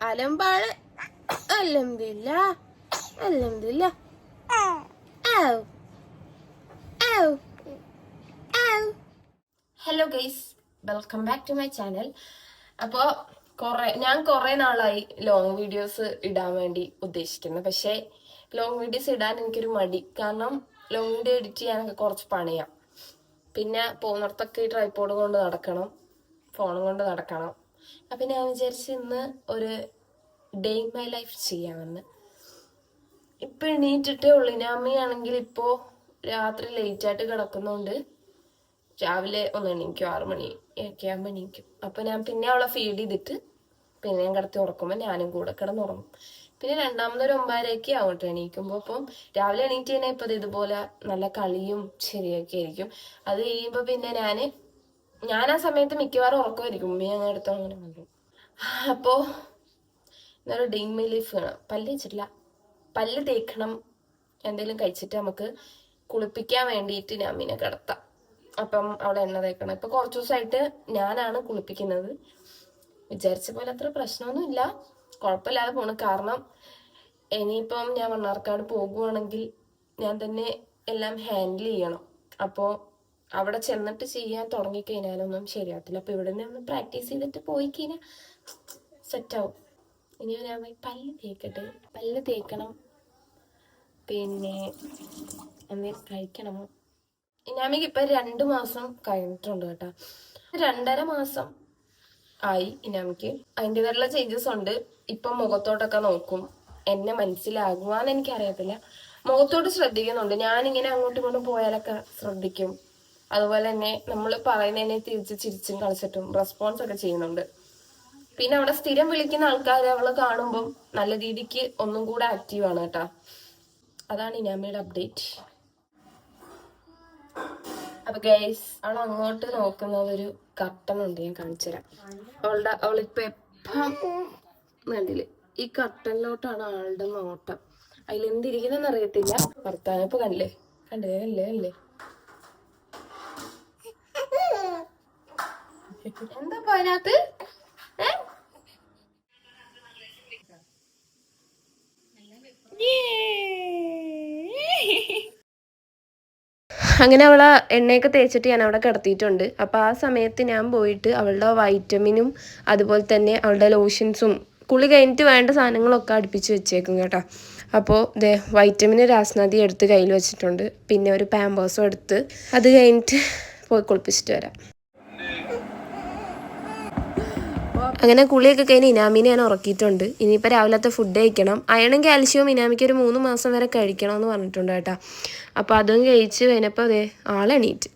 അലമ്പാള്. അൽഹംദുലില്ലാ അൽഹംദുലില്ലാ. Hello guys, welcome back to my channel. അപ്പോൾ ഞാൻ കുറേ നാളായി ലോങ് വീഡിയോസ് ഇടാൻ വേണ്ടി ഉദ്ദേശിക്കുന്നു. പക്ഷേ ലോങ് വീഡിയോസ് ഇടാൻ എനിക്കൊരു മടി. കാരണം ലോങ് വീഡിയോ എഡിറ്റ് ചെയ്യാനൊക്കെ കുറച്ച് പണിയാം. പിന്നെ പോകുന്നിടത്തൊക്കെ ഈ ട്രൈപോഡ് കൊണ്ട് നടക്കണം, ഫോണും കൊണ്ട് നടക്കണം. അപ്പം ഞാൻ വിചാരിച്ചു ഇന്ന് ഒരു ഡേ ഇൻ മൈ ലൈഫ് ചെയ്യാമെന്ന്. ഇപ്പം എണീറ്റിട്ടേ ഉള്ളൂ. അമ്മയാണെങ്കിൽ ഇപ്പോൾ രാത്രി ലേറ്റായിട്ട് കിടക്കുന്നതുകൊണ്ട് രാവിലെ ഒന്ന് എണീക്കും, 6 മണി ഒക്കെ ആകുമ്പോൾ എണീക്കും. അപ്പം ഞാൻ പിന്നെ അവളെ ഫീഡ് ചെയ്തിട്ട് പിന്നെ ഞാൻ കിടത്തി ഉറക്കുമ്പോൾ ഞാനും കൂടെ കിടന്നുറങ്ങും. പിന്നെ രണ്ടാമതൊരു 9:30 ആവട്ടെ എണീക്കുമ്പോൾ. അപ്പം രാവിലെ എണീറ്റ് കഴിഞ്ഞാൽ ഇപ്പം ഇതുപോലെ നല്ല കളിയും ശരിയൊക്കെ ആയിരിക്കും. അത് കഴിയുമ്പോൾ പിന്നെ ഞാൻ ആ സമയത്ത് മിക്കവാറും ഉറക്കമായിരിക്കും. ഉമ്മ അങ്ങനെ അടുത്തോ അങ്ങനെ വന്നു. അപ്പോൾ ഇന്നൊരു ഡേ ഇൻ മൈ ലൈഫ് വേണം. പല്ല് വെച്ചിട്ടില്ല, പല്ല് തേക്കണം, എന്തെങ്കിലും കഴിച്ചിട്ട് നമുക്ക് കുളിപ്പിക്കാൻ വേണ്ടിയിട്ട് ഞാൻ മീനെ കിടത്താം. അപ്പം അവിടെ എണ്ണ തേക്കണം. ഇപ്പൊ കുറച്ചു ദിവസമായിട്ട് ഞാനാണ് കുളിപ്പിക്കുന്നത്. വിചാരിച്ച പോലെ അത്ര പ്രശ്നമൊന്നുമില്ല, കുഴപ്പമില്ലാതെ പോണു. കാരണം ഇനിയിപ്പം ഞാൻ മണ്ണാർക്കാട് പോകുവാണെങ്കിൽ ഞാൻ തന്നെ എല്ലാം ഹാൻഡിൽ ചെയ്യണം. അപ്പോൾ അവിടെ ചെന്നിട്ട് ചെയ്യാൻ തുടങ്ങിക്കഴിഞ്ഞാലൊന്നും ശരിയാവത്തില്ല. അപ്പൊ ഇവിടെ നിന്ന് പ്രാക്ടീസ് ചെയ്തിട്ട് പോയി കഴിഞ്ഞാൽ സെറ്റാവും. ഇനി ഞാൻ പോയി പല്ല് തേക്കട്ടെ, പല്ല് തേക്കണം, പിന്നെ എന്തെങ്കിലും കഴിക്കണം. ഇനാമിക്ക് ഇപ്പം 2 മാസം കഴിഞ്ഞിട്ടുണ്ട് കേട്ടോ. 2.5 മാസം ആയി ഇനാമിക്ക്. അതിൻ്റെതായിട്ടുള്ള ചേഞ്ചസ് ഉണ്ട്. ഇപ്പം മുഖത്തോട്ടൊക്കെ നോക്കും, എന്നെ മനസ്സിലാകുവാന്ന് എനിക്കറിയത്തില്ല. മുഖത്തോട്ട് ശ്രദ്ധിക്കുന്നുണ്ട്. ഞാനിങ്ങനെ അങ്ങോട്ടും ഇങ്ങോട്ടും പോയാലൊക്കെ ശ്രദ്ധിക്കും. അതുപോലെ തന്നെ നമ്മൾ പറയുന്നതിനെ തിരിച്ച് ചിരിച്ചും കളിച്ചിട്ടും റെസ്പോൺസ് ഒക്കെ ചെയ്യുന്നുണ്ട്. പിന്നെ അവിടെ സ്ഥിരം വിളിക്കുന്ന ആൾക്കാരെ അവള് കാണുമ്പം നല്ല രീതിക്ക് ഒന്നും കൂടെ ആക്റ്റീവാണ് കേട്ടോ. അതാണ് ഇനാമിയുടെ അപ്ഡേറ്റ്. അപ്പൊ ഗൈസ്, അവൾ അങ്ങോട്ട് നോക്കുന്നത് ഒരു കർട്ടൻ ഉണ്ട്, ഞാൻ കാണിച്ചു തരാം. അവളിപ്പോ എപ്പം കണ്ടില്ലേ, ഈ കർട്ടനിലോട്ടാണ് ആളുടെ നോട്ടം. അതിലെന്തിരിക്കുന്നെന്ന് അറിയത്തില്ല. ഭർത്താവ് ഇപ്പൊ കണ്ടില്ലേ കണ്ടില്ലേ എന്താ അതിനകത്ത്? അങ്ങനെ അവളെ എണ്ണയൊക്കെ തേച്ചിട്ട് ഞാൻ അവിടെ കിടത്തിയിട്ടുണ്ട്. അപ്പോൾ ആ സമയത്ത് ഞാൻ പോയിട്ട് അവളുടെ വൈറ്റമിനും അതുപോലെ തന്നെ അവളുടെ ലോഷൻസും കുളി കഴിഞ്ഞിട്ട് വേണ്ട സാധനങ്ങളൊക്കെ അടുപ്പിച്ച് വെച്ചേക്കും കേട്ടോ. അപ്പോൾ വൈറ്റമിന് രാസ്നാദി എടുത്ത് കയ്യിൽ വെച്ചിട്ടുണ്ട്. പിന്നെ ഒരു പാമ്പേഴ്സും എടുത്ത് അത് കഴിഞ്ഞിട്ട് പോയി കുളിപ്പിച്ചിട്ട് വരാം. അങ്ങനെ കുളിയൊക്കെ കഴിഞ്ഞ് ഇനാമിനെ ഞാൻ ഉറക്കിയിട്ടുണ്ട്. ഇനിയിപ്പോൾ രാവിലത്തെ ഫുഡ് കഴിക്കണം. അയണും കാൽഷ്യവും ഇനാമിക്ക് ഒരു 3 മാസം വരെ കഴിക്കണമെന്ന് പറഞ്ഞിട്ടുണ്ട് കേട്ടോ. അപ്പോൾ അതും കഴിച്ച് കഴിഞ്ഞപ്പോൾ ആളെണീറ്റ്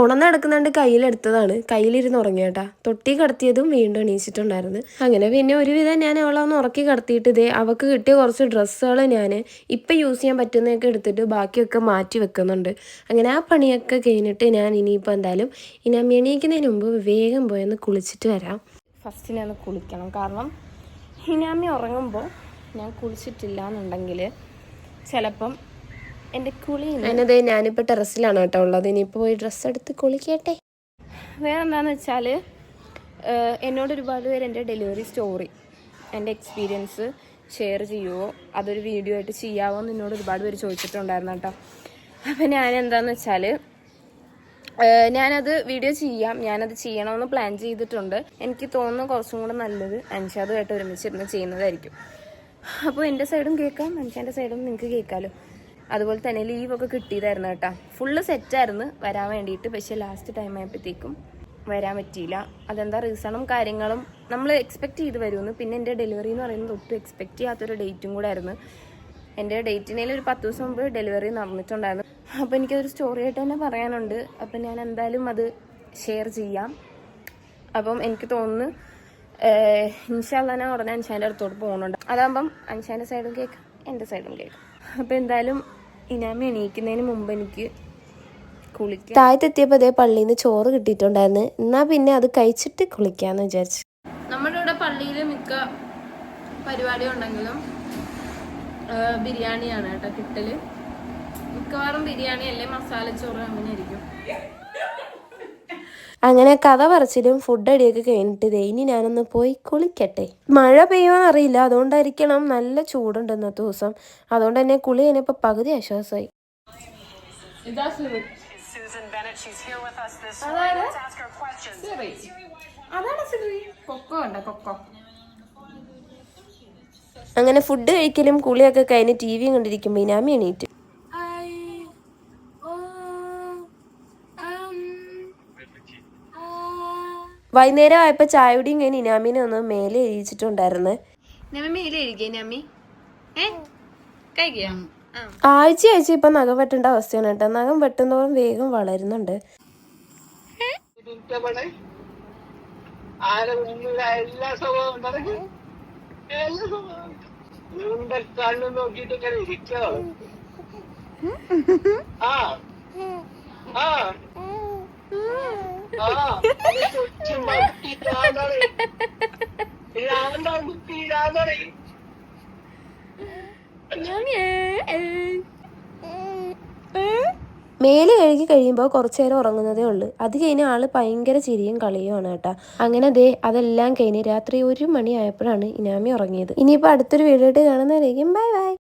ഉണർന്നെടുക്കുന്നുണ്ട്. കയ്യിലെടുത്തതാണ്, കയ്യിലിരുന്ന് ഉറങ്ങി കേട്ടാ. തൊട്ടി കിടത്തിയതും വീണ്ടും എണീച്ചിട്ടുണ്ടായിരുന്നു. അങ്ങനെ പിന്നെ ഒരുവിധം ഞാൻ അവളെ ഒന്ന് ഉറക്കി കിടത്തിയിട്ട് അവൾക്ക് കിട്ടിയ കുറച്ച് ഡ്രസ്സുകൾ ഞാൻ ഇപ്പം യൂസ് ചെയ്യാൻ പറ്റുന്നതൊക്കെ എടുത്തിട്ട് ബാക്കിയൊക്കെ മാറ്റി വെക്കുന്നുണ്ട്. അങ്ങനെ ആ പണിയൊക്കെ കഴിഞ്ഞിട്ട് ഞാൻ ഇനിയിപ്പോൾ എന്തായാലും എണീക്കുന്നതിന് മുമ്പ് വേഗം പോയൊന്ന് കുളിച്ചിട്ട് വരാം. ഫസ്റ്റ് ഞാൻ കുളിക്കണം. കാരണം ഇനാമി ഉറങ്ങുമ്പോൾ ഞാൻ കുളിച്ചിട്ടില്ല എന്നുണ്ടെങ്കിൽ ചിലപ്പം എൻ്റെ കുളി അതിനത് ഞാനിപ്പോൾ ടെറസിലാണ് കേട്ടോ ഉള്ളത്. ഇനിയിപ്പോൾ പോയി ഡ്രസ്സ് എടുത്ത് കുളിക്കട്ടെ. വേറെ എന്താണെന്ന് വെച്ചാൽ എന്നോട് ഒരുപാട് പേര് എൻ്റെ ഡെലിവറി സ്റ്റോറി, എൻ്റെ എക്സ്പീരിയൻസ് ഷെയർ ചെയ്യുമോ, അതൊരു വീഡിയോ ആയിട്ട് ചെയ്യാമോ എന്ന് എന്നോട് ഒരുപാട് പേര് ചോദിച്ചിട്ടുണ്ടായിരുന്നു കേട്ടോ. അപ്പം ഞാൻ എന്താണെന്ന് വെച്ചാൽ ഞാനത് വീഡിയോ ചെയ്യാം, ഞാനത് ചെയ്യണമെന്ന് പ്ലാൻ ചെയ്തിട്ടുണ്ട്. എനിക്ക് തോന്നുന്നു കുറച്ചും കൂടെ നല്ലത് അൻഷാദുമായിട്ട് ഒരുമിച്ചിരുന്ന് ചെയ്യുന്നതായിരിക്കും. അപ്പോൾ എൻ്റെ സൈഡും കേൾക്കാം, അൻഷാൻ്റെ സൈഡും നിങ്ങൾക്ക് കേൾക്കാമല്ലോ. അതുപോലെ തന്നെ ലീവൊക്കെ കിട്ടിയതായിരുന്നു കേട്ടോ. ഫുള്ള് സെറ്റായിരുന്നു വരാൻ വേണ്ടിയിട്ട്. പക്ഷേ ലാസ്റ്റ് ടൈം ആയപ്പോഴത്തേക്കും വരാൻ പറ്റിയില്ല. അതെന്താ റീസണും കാര്യങ്ങളും നമ്മൾ എക്സ്പെക്റ്റ് ചെയ്ത് വരുമെന്ന്. പിന്നെ എൻ്റെ ഡെലിവറി എന്ന് പറയുന്നത് ഒട്ടും എക്സ്പെക്റ്റ് ചെയ്യാത്തൊരു ഡേറ്റും കൂടെ ആയിരുന്നു. എൻ്റെ ഡേറ്റിനേലും ഒരു 10 ദിവസം മുമ്പ് ഡെലിവറി നടന്നിട്ടുണ്ടായിരുന്നു. അപ്പോൾ എനിക്കതൊരു സ്റ്റോറി ആയിട്ട് തന്നെ പറയാനുണ്ട്. അപ്പം ഞാൻ എന്തായാലും അത് ഷെയർ ചെയ്യാം. അപ്പം എനിക്ക് തോന്നുന്നു ഇൻഷാ അല്ലാഹ് ഞാൻ ഉടനെ അൻഷാൻ്റെ അടുത്തോട്ട് പോകുന്നുണ്ട്. അതാകുമ്പം അൻഷാൻ്റെ സൈഡും കേൾക്കാം, എൻ്റെ സൈഡും കേൾക്കാം. അപ്പോൾ എന്തായാലും ഇനാമി എണീക്കുന്നതിന് മുമ്പ് എനിക്ക് കുളിക്കാം. താഴത്തെത്തിയപ്പോൾ പള്ളിയിൽ നിന്ന് ചോറ് കിട്ടിയിട്ടുണ്ടായിരുന്നു. എന്നാൽ പിന്നെ അത് കഴിച്ചിട്ട് കുളിക്കാമെന്ന് വിചാരിച്ചു. നമ്മുടെ ഇവിടെ പള്ളിയിൽ മിക്ക പരിപാടി ഉണ്ടെങ്കിലും ബിരിയാണിയാണ് കേട്ടോ കിട്ടല്. മിക്കവാറും ബിരിയാണി അല്ലേ മസാലച്ചോറ് അങ്ങനെ ആയിരിക്കും. അങ്ങനെ കഥ പറച്ചിലും ഫുഡ് അടിയൊക്കെ കഴിഞ്ഞിട്ട് ഇനി ഞാനൊന്ന് പോയി കുളിക്കട്ടെ. മഴ പെയ്യുമെന്ന് അറിയില്ല, അതുകൊണ്ടായിരിക്കണം നല്ല ചൂടുണ്ട് ഇന്നത്തെ ദിവസം. അതുകൊണ്ട് തന്നെ കുളി കഴിഞ്ഞപ്പോൾ പകുതി ആശ്വാസമായി. അങ്ങനെ ഫുഡ് കഴിക്കലും കുളിയൊക്കെ കഴിഞ്ഞ് TV കണ്ടിരിക്കുമ്പോൾ ഇനാമി എണീറ്റ്. വൈകുന്നേരം ആയപ്പോൾ ചായയുടെയും കഴിഞ്ഞ് ഇനാമിനെ ഒന്ന് മേലെ എഴുതിച്ചിട്ടുണ്ടായിരുന്നു. ആഴ്ച ഇപ്പൊ നഖം വെട്ടേണ്ട അവസ്ഥയാണ് കേട്ടോ. നഖം വെട്ടുന്നതോറും വേഗം വളരുന്നുണ്ട്. മേല് കഴുകി കഴിയുമ്പോൾ കുറച്ചു നേരം ഉറങ്ങുന്നതേ ഉള്ളൂ. അത് കഴിഞ്ഞ ആള് ഭയങ്കര ചിരിയും കളിയുമാണ് കേട്ടോ. അങ്ങനെ അതെല്ലാം കഴിഞ്ഞ് രാത്രി 1 മണി ആയപ്പോഴാണ് ഇനാമി ഉറങ്ങിയത്. ഇനിയിപ്പോൾ അടുത്തൊരു വീഡിയോ ആയിട്ട് കാണുന്നവരേക്കും ബൈ ബൈ.